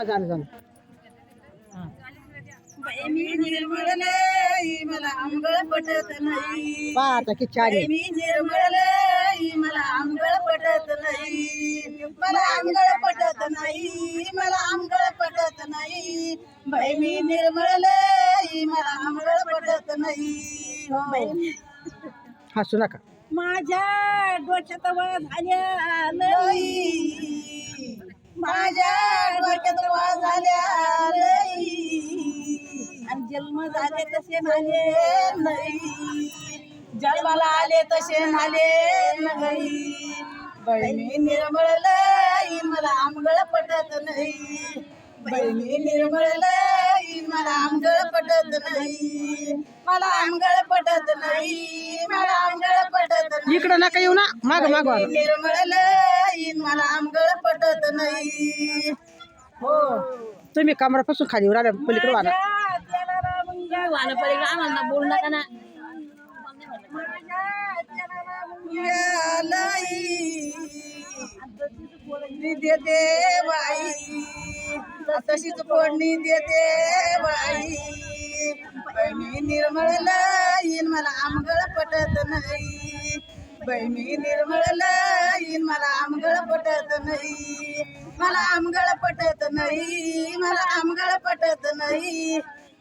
झालं झालं. मी निर्मळलई मला आंगळ पटत नाही. पहा आता किती छान आहे. मी निर्मळलई मला आंगळ पटत नाही. मला आंगळ पटत नाही. मला आंगळ पटत नाही. बाई मी निर्मळलई मला आंगळ पटत नाही. हो हसू नका. माझ्या डोक्यात वा झाल्या लई. माझ्या डोक्यात वा झाल्या लई. आणि जन्म झाले तसे नाले नाही. जन्माला आले तसे नाले नाही. बहिणी निर्मळलई मला आंगळ पटत नाही. बहिणी निर्मळलई मला आंगळ पटत नाही. मला आंगळ पटत नाही. मला आंगळ पटत नाही. इकडं नका येऊ ना, माग माग निर्मळलई मला आंगळ पटत नाही. हो तुम्ही कमरापासून खाली येऊ राहिल्या पलीकडे वाला. आम्हाला बोल नका ना. देते बाई तशीच फोडणी देते बाई. बहिणी निर्मळलई मला आंगळ पटत नाही. बहिणी निर्मळलई मला आंगळ पटत नाही. मला आंगळ पटत नाही. मला आंगळ पटत नाही.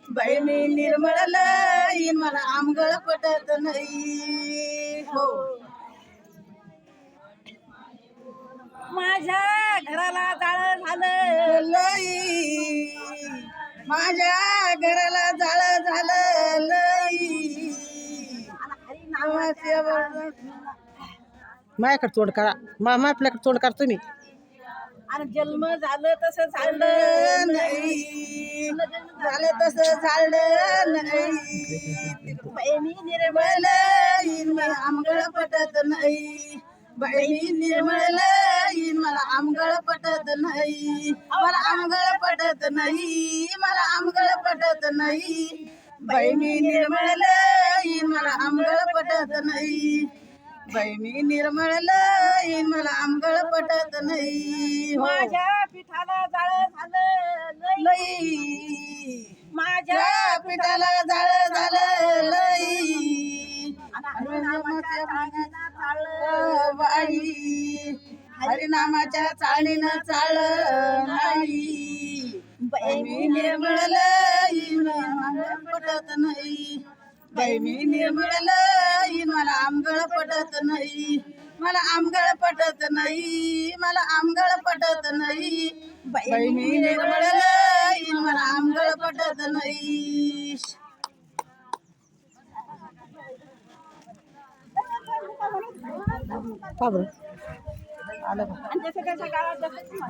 बहिणी निर्मळलई मला आंगळ पटत नाही. हो माझ्या घराला जाळ झालं लई. माझ्या घराला जाळ झालं लई. माझ्याकडे तोंड करा. आपल्याकडे तोंड करा तुम्ही. आणि जन्म झालं तसं झालं नाही. झालं तसं झालं नाही. बहिणी निर्मळलई मला आंगळ पटत नाही. बहिणी निर्मळलई मला आंगळ पटत नाही. मला आंगळ पटत नाही. मला आंगळ पटत नाही. बहिणी निर्मळलई मला आंगळ पटत नाही. बहिणी निर्मळलई मला आंगळ पटत नाही. माझ्या पिठाला जाळ झालं लई. माझ्या पिठाला जाळ झालं लई. हरिनामाच्या चाळणीनं चाळलं बाई. हरिनामाच्या चाळणीनं चाळलं नाही. बहिणी निर्मळलई मला आंगळ पटत नाही. बहिणी निर्मळलई मला आंगळ पटत नाही. मला आंगळ पटत नाही. मला आंगळ पटत नाही. बहिणी निर्मळलई मला आंगळ पटत नाही. का बरं? आणि जसं कसं गावात